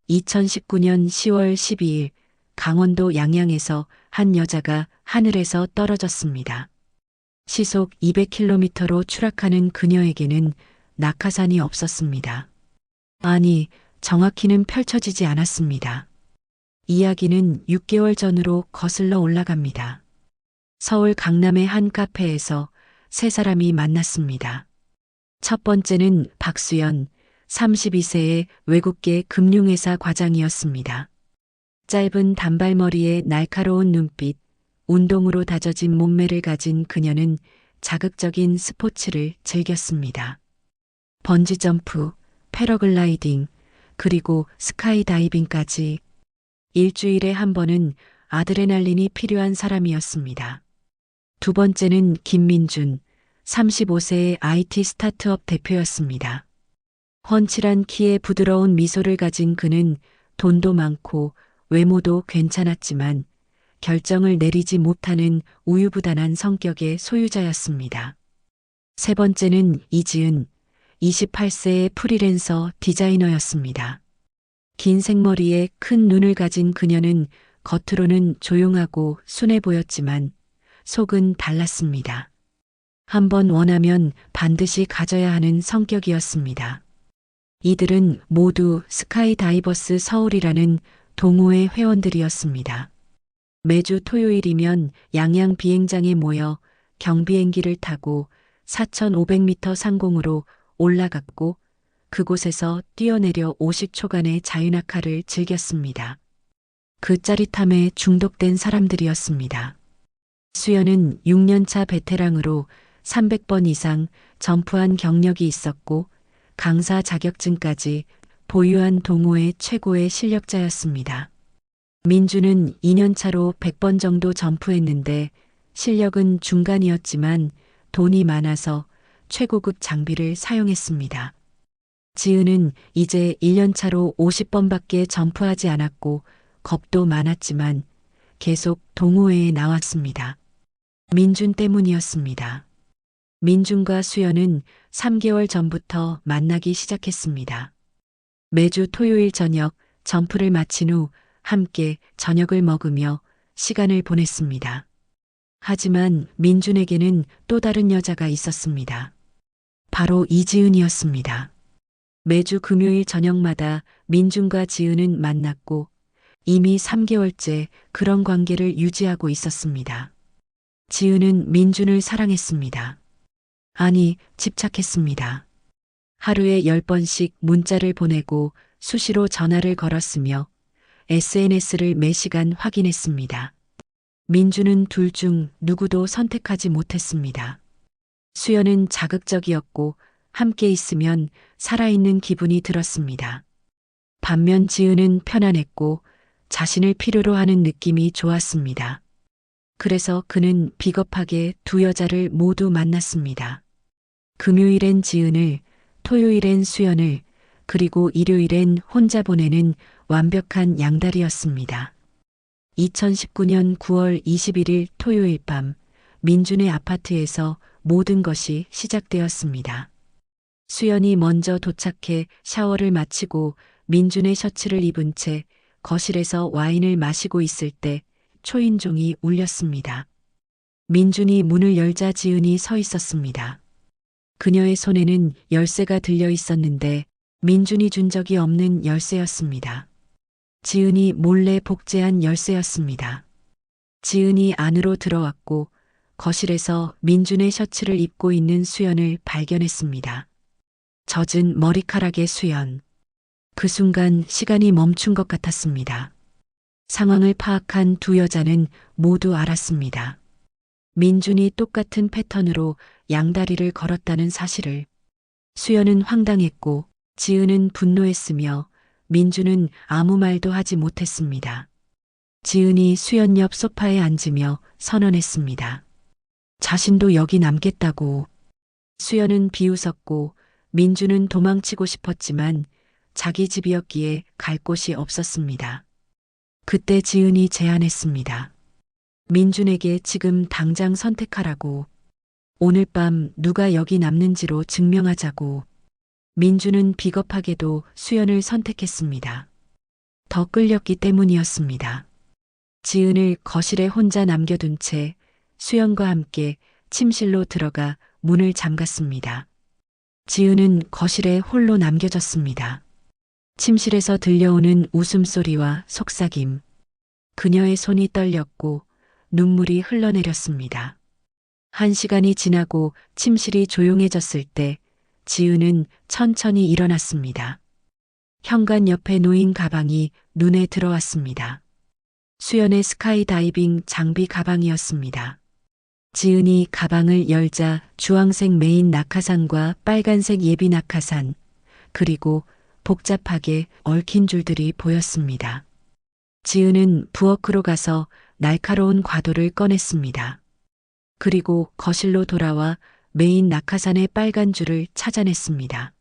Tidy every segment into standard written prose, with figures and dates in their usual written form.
2019년 10월 12일 강원도 양양에서 한 여자가 하늘에서 떨어졌습니다. 시속 200km로 추락하는 그녀에게는 낙하산이 없었습니다. 아니, 정확히는 펼쳐지지 않았습니다. 이야기는 6개월 전으로 거슬러 올라갑니다. 서울 강남의 한 카페에서 세 사람이 만났습니다. 첫 번째는 박수연, 32세의 외국계 금융회사 과장이었습니다. 짧은 단발머리에 날카로운 눈빛, 운동으로 다져진 몸매를 가진 그녀는 자극적인 스포츠를 즐겼습니다. 번지점프, 패러글라이딩, 그리고 스카이다이빙까지 일주일에 한 번은 아드레날린이 필요한 사람이었습니다. 두 번째는 김민준, 35세의 IT 스타트업 대표였습니다. 훤칠한 키에 부드러운 미소를 가진 그는 돈도 많고 외모도 괜찮았지만 결정을 내리지 못하는 우유부단한 성격의 소유자였습니다. 세 번째는 이지은, 28세의 프리랜서 디자이너였습니다. 긴 생머리에 큰 눈을 가진 그녀는 겉으로는 조용하고 순해 보였지만 속은 달랐습니다. 한번 원하면 반드시 가져야 하는 성격이었습니다. 이들은 모두 스카이다이버스 서울이라는 동호회 회원들이었습니다. 매주 토요일이면 양양 비행장에 모여 경비행기를 타고 4,500m 상공으로 올라갔고 그곳에서 뛰어내려 50초간의 자유낙하를 즐겼습니다. 그 짜릿함에 중독된 사람들이었습니다. 수연은 6년차 베테랑으로 300번 이상 점프한 경력이 있었고 강사 자격증까지 보유한 동호회 최고의 실력자였습니다. 민주는 2년차로 100번 정도 점프했는데 실력은 중간이었지만 돈이 많아서 최고급 장비를 사용했습니다. 지은은 이제 1년차로 50번밖에 점프하지 않았고 겁도 많았지만 계속 동호회에 나왔습니다. 민준 때문이었습니다. 민준과 수연은 3개월 전부터 만나기 시작했습니다. 매주 토요일 저녁 점프를 마친 후 함께 저녁을 먹으며 시간을 보냈습니다. 하지만 민준에게는 또 다른 여자가 있었습니다. 바로 이지은이었습니다. 매주 금요일 저녁마다 민준과 지은은 만났고 이미 3개월째 그런 관계를 유지하고 있었습니다. 지은은 민준을 사랑했습니다. 아니, 집착했습니다. 하루에 10번씩 문자를 보내고 수시로 전화를 걸었으며 SNS를 매시간 확인했습니다. 민준은 둘 중 누구도 선택하지 못했습니다. 수연은 자극적이었고 함께 있으면 살아있는 기분이 들었습니다. 반면 지은은 편안했고 자신을 필요로 하는 느낌이 좋았습니다. 그래서 그는 비겁하게 두 여자를 모두 만났습니다. 금요일엔 지은을, 토요일엔 수연을, 그리고 일요일엔 혼자 보내는 완벽한 양다리였습니다. 2019년 9월 21일 토요일 밤 민준의 아파트에서 모든 것이 시작되었습니다. 수연이 먼저 도착해 샤워를 마치고 민준의 셔츠를 입은 채 거실에서 와인을 마시고 있을 때 초인종이 울렸습니다. 민준이 문을 열자 지은이 서 있었습니다. 그녀의 손에는 열쇠가 들려 있었는데 민준이 준 적이 없는 열쇠였습니다. 지은이 몰래 복제한 열쇠였습니다. 지은이 안으로 들어왔고 거실에서 민준의 셔츠를 입고 있는 수연을 발견했습니다. 젖은 머리카락의 수연. 그 순간 시간이 멈춘 것 같았습니다. 상황을 파악한 두 여자는 모두 알았습니다. 민준이 똑같은 패턴으로 양다리를 걸었다는 사실을. 수연은 황당했고 지은은 분노했으며 민준은 아무 말도 하지 못했습니다. 지은이 수연 옆 소파에 앉으며 선언했습니다. 자신도 여기 남겠다고. 수연은 비웃었고 민준은 도망치고 싶었지만 자기 집이었기에 갈 곳이 없었습니다. 그때 지은이 제안했습니다. 민준에게 지금 당장 선택하라고. 오늘 밤 누가 여기 남는지로 증명하자고. 민준은 비겁하게도 수연을 선택했습니다. 더 끌렸기 때문이었습니다. 지은을 거실에 혼자 남겨둔 채 수연과 함께 침실로 들어가 문을 잠갔습니다. 지은은 거실에 홀로 남겨졌습니다. 침실에서 들려오는 웃음소리와 속삭임. 그녀의 손이 떨렸고 눈물이 흘러내렸습니다. 1시간이 지나고 침실이 조용해졌을 때 지은은 천천히 일어났습니다. 현관 옆에 놓인 가방이 눈에 들어왔습니다. 수연의 스카이다이빙 장비 가방이었습니다. 지은이 가방을 열자 주황색 메인 낙하산과 빨간색 예비 낙하산, 그리고 복잡하게 얽힌 줄들이 보였습니다. 지은은 부엌으로 가서 날카로운 과도를 꺼냈습니다. 그리고 거실로 돌아와 메인 낙하산의 빨간 줄을 찾아냈습니다.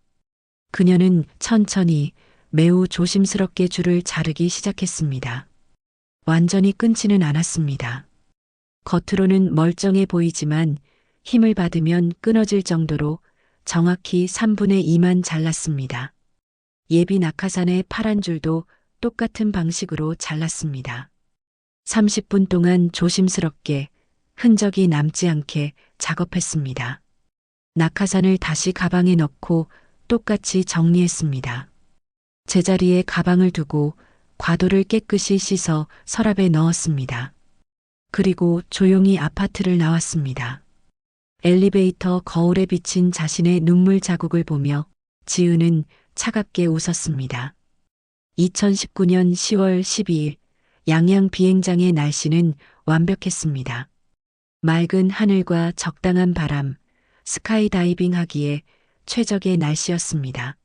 그녀는 천천히 매우 조심스럽게 줄을 자르기 시작했습니다. 완전히 끊지는 않았습니다. 겉으로는 멀쩡해 보이지만 힘을 받으면 끊어질 정도로 정확히 3분의 2만 잘랐습니다. 예비 낙하산의 파란 줄도 똑같은 방식으로 잘랐습니다. 30분 동안 조심스럽게 흔적이 남지 않게 작업했습니다. 낙하산을 다시 가방에 넣고 똑같이 정리했습니다. 제자리에 가방을 두고 과도를 깨끗이 씻어 서랍에 넣었습니다. 그리고 조용히 아파트를 나왔습니다. 엘리베이터 거울에 비친 자신의 눈물 자국을 보며 지은은 차갑게 웃었습니다. 2019년 10월 12일 양양 비행장의 날씨는 완벽했습니다. 맑은 하늘과 적당한 바람, 스카이다이빙 하기에 최적의 날씨였습니다.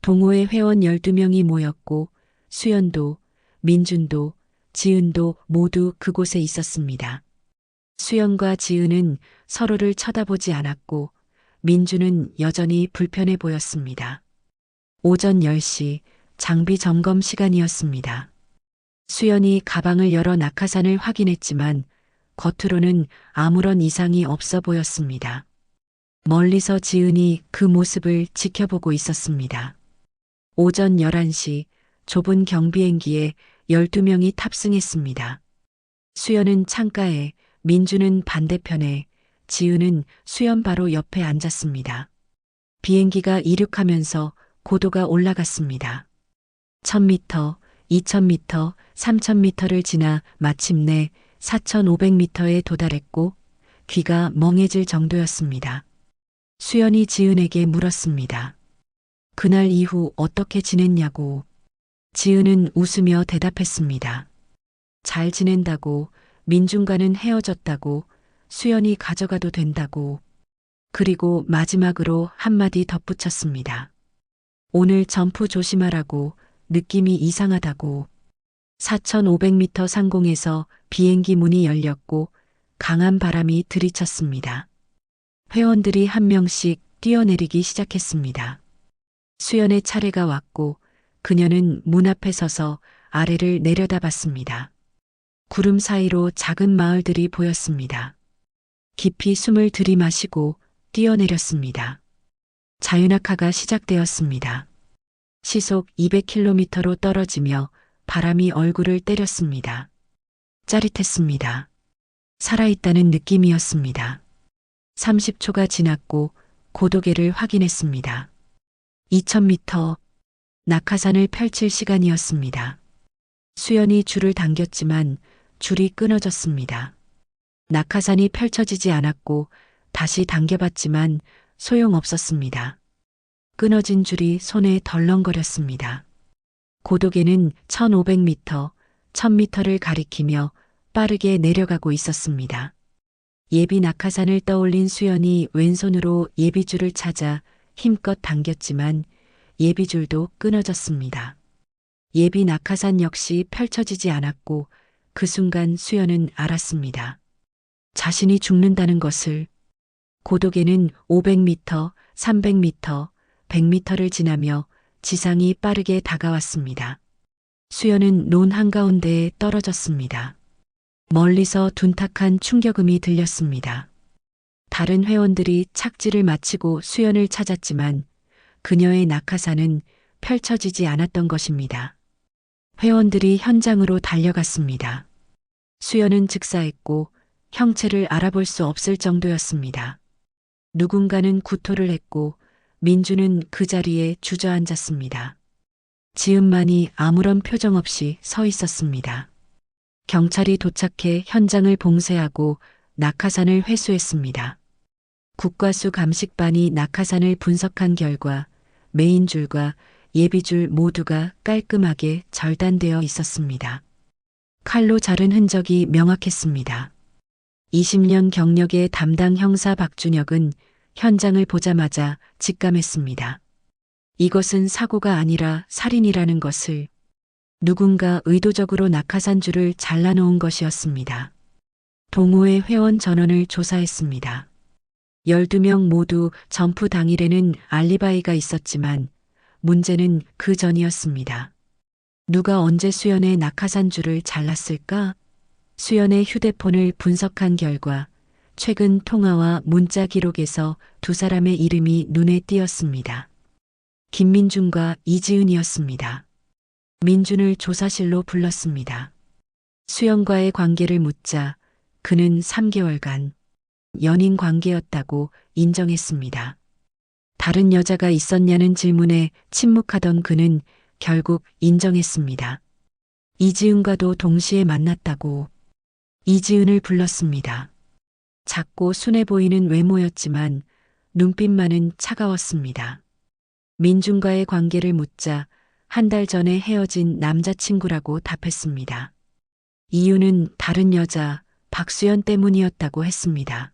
동호회 회원 12명이 모였고 수연도, 민준도, 지은도 모두 그곳에 있었습니다. 수연과 지은은 서로를 쳐다보지 않았고 민준은 여전히 불편해 보였습니다. 오전 10시 장비 점검 시간이었습니다. 수연이 가방을 열어 낙하산을 확인했지만 겉으로는 아무런 이상이 없어 보였습니다. 멀리서 지은이 그 모습을 지켜보고 있었습니다. 오전 11시 좁은 경비행기에 12명이 탑승했습니다. 수연은 창가에, 민주는 반대편에, 지은은 수연 바로 옆에 앉았습니다. 비행기가 이륙하면서 고도가 올라갔습니다. 1000m, 2000m, 3000m를 지나 마침내 4500m에 도달했고 귀가 멍해질 정도였습니다. 수연이 지은에게 물었습니다. 그날 이후 어떻게 지냈냐고. 지은은 웃으며 대답했습니다. 잘 지낸다고, 민준과는 헤어졌다고, 수연이 가져가도 된다고. 그리고 마지막으로 한마디 덧붙였습니다. 오늘 점프 조심하라고, 느낌이 이상하다고. 4500m 상공에서 비행기 문이 열렸고 강한 바람이 들이쳤습니다. 회원들이 한 명씩 뛰어내리기 시작했습니다. 수연의 차례가 왔고 그녀는 문 앞에 서서 아래를 내려다봤습니다. 구름 사이로 작은 마을들이 보였습니다. 깊이 숨을 들이마시고 뛰어내렸습니다. 자유낙하가 시작되었습니다. 시속 200km로 떨어지며 바람이 얼굴을 때렸습니다. 짜릿했습니다. 살아있다는 느낌이었습니다. 30초가 지났고 고도계를 확인했습니다. 2000m 낙하산을 펼칠 시간이었습니다. 수연이 줄을 당겼지만 줄이 끊어졌습니다. 낙하산이 펼쳐지지 않았고 다시 당겨봤지만 소용없었습니다. 끊어진 줄이 손에 덜렁거렸습니다. 고도계는 1500m, 1000m를 가리키며 빠르게 내려가고 있었습니다. 예비 낙하산을 떠올린 수연이 왼손으로 예비줄을 찾아 힘껏 당겼지만 예비줄도 끊어졌습니다. 예비 낙하산 역시 펼쳐지지 않았고 그 순간 수연은 알았습니다. 자신이 죽는다는 것을. 고도계는 500m, 300m, 100m를 지나며 지상이 빠르게 다가왔습니다. 수연은 론 한가운데에 떨어졌습니다. 멀리서 둔탁한 충격음이 들렸습니다. 다른 회원들이 착지를 마치고 수연을 찾았지만 그녀의 낙하산은 펼쳐지지 않았던 것입니다. 회원들이 현장으로 달려갔습니다. 수연은 즉사했고 형체를 알아볼 수 없을 정도였습니다. 누군가는 구토를 했고 민주는 그 자리에 주저앉았습니다. 지은만이 아무런 표정 없이 서 있었습니다. 경찰이 도착해 현장을 봉쇄하고 낙하산을 회수했습니다. 국과수 감식반이 낙하산을 분석한 결과 메인줄과 예비줄 모두가 깔끔하게 절단되어 있었습니다. 칼로 자른 흔적이 명확했습니다. 20년 경력의 담당 형사 박준혁은 현장을 보자마자 직감했습니다. 이것은 사고가 아니라 살인이라는 것을. 누군가 의도적으로 낙하산 줄을 잘라놓은 것이었습니다. 동호회 회원 전원을 조사했습니다. 12명 모두 점프 당일에는 알리바이가 있었지만 문제는 그 전이었습니다. 누가 언제 수연의 낙하산 줄을 잘랐을까? 수연의 휴대폰을 분석한 결과 최근 통화와 문자 기록에서 두 사람의 이름이 눈에 띄었습니다. 김민준과 이지은이었습니다. 민준을 조사실로 불렀습니다. 수연과의 관계를 묻자 그는 3개월간 연인 관계였다고 인정했습니다. 다른 여자가 있었냐는 질문에 침묵하던 그는 결국 인정했습니다. 이지은과도 동시에 만났다고. 이지은을 불렀습니다. 작고 순해 보이는 외모였지만 눈빛만은 차가웠습니다. 민준과의 관계를 묻자 한 달 전에 헤어진 남자친구라고 답했습니다. 이유는 다른 여자 박수연 때문이었다고 했습니다.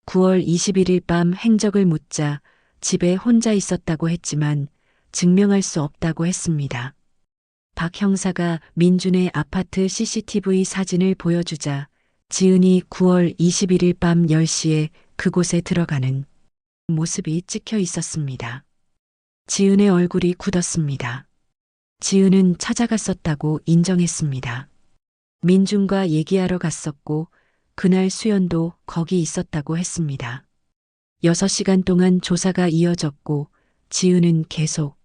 9월 21일 밤 행적을 묻자 집에 혼자 있었다고 했지만 증명할 수 없다고 했습니다. 박 형사가 민준의 아파트 CCTV 사진을 보여주자 지은이 9월 21일 밤 10시에 그곳에 들어가는 모습이 찍혀 있었습니다. 지은의 얼굴이 굳었습니다. 지은은 찾아갔었다고 인정했습니다. 민준과 얘기하러 갔었고 그날 수연도 거기 있었다고 했습니다. 6시간 동안 조사가 이어졌고 지은은 계속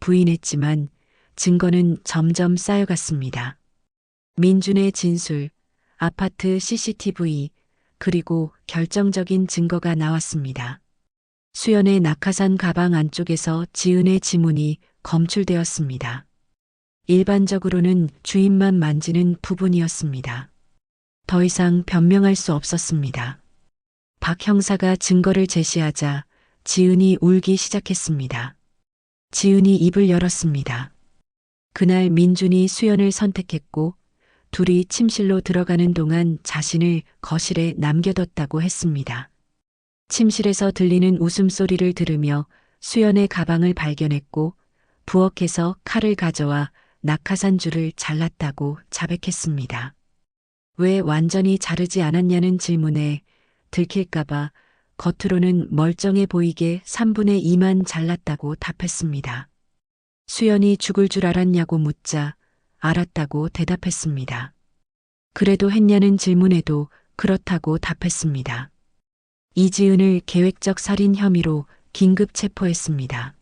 부인했지만 증거는 점점 쌓여갔습니다. 민준의 진술, 아파트 CCTV, 그리고 결정적인 증거가 나왔습니다. 수연의 낙하산 가방 안쪽에서 지은의 지문이 검출되었습니다. 일반적으로는 주인만 만지는 부분이었습니다. 더 이상 변명할 수 없었습니다. 박 형사가 증거를 제시하자 지은이 울기 시작했습니다. 지은이 입을 열었습니다. 그날 민준이 수연을 선택했고 둘이 침실로 들어가는 동안 자신을 거실에 남겨뒀다고 했습니다. 침실에서 들리는 웃음소리를 들으며 수연의 가방을 발견했고 부엌에서 칼을 가져와 낙하산 줄을 잘랐다고 자백했습니다. 왜 완전히 자르지 않았냐는 질문에 들킬까봐 겉으로는 멀쩡해 보이게 3분의 2만 잘랐다고 답했습니다. 수연이 죽을 줄 알았냐고 묻자 알았다고 대답했습니다. 그래도 했냐는 질문에도 그렇다고 답했습니다. 이지은을 계획적 살인 혐의로 긴급 체포했습니다.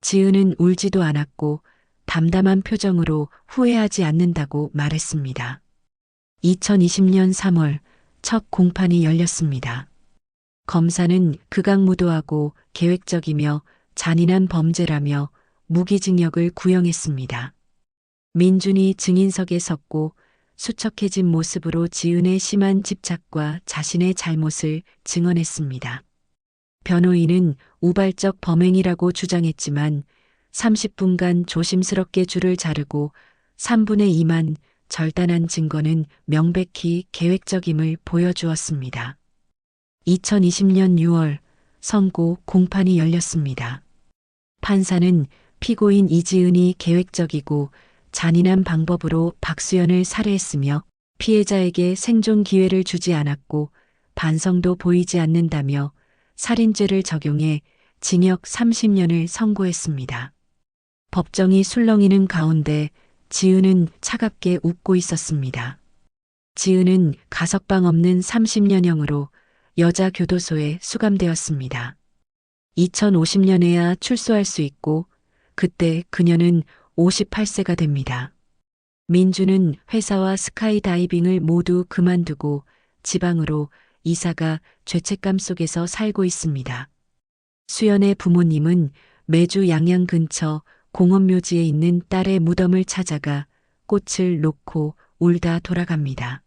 지은은 울지도 않았고 담담한 표정으로 후회하지 않는다고 말했습니다. 2020년 3월 첫 공판이 열렸습니다. 검사는 극악무도하고 계획적이며 잔인한 범죄라며 무기징역을 구형했습니다. 민준이 증인석에 섰고 수척해진 모습으로 지은의 심한 집착과 자신의 잘못을 증언했습니다. 변호인은 우발적 범행이라고 주장했지만 30분간 조심스럽게 줄을 자르고 3분의 2만 절단한 증거는 명백히 계획적임을 보여주었습니다. 2020년 6월 선고 공판이 열렸습니다. 판사는 피고인 이지은이 계획적이고 잔인한 방법으로 박수연을 살해했으며 피해자에게 생존 기회를 주지 않았고 반성도 보이지 않는다며 살인죄를 적용해 징역 30년을 선고했습니다. 법정이 술렁이는 가운데 지은은 차갑게 웃고 있었습니다. 지은은 가석방 없는 30년형으로 여자 교도소에 수감되었습니다. 2050년에야 출소할 수 있고 그때 그녀는 58세가 됩니다. 민주는 회사와 스카이다이빙을 모두 그만두고 지방으로 이사가 죄책감 속에서 살고 있습니다. 수연의 부모님은 매주 양양 근처 공원묘지에 있는 딸의 무덤을 찾아가 꽃을 놓고 울다 돌아갑니다.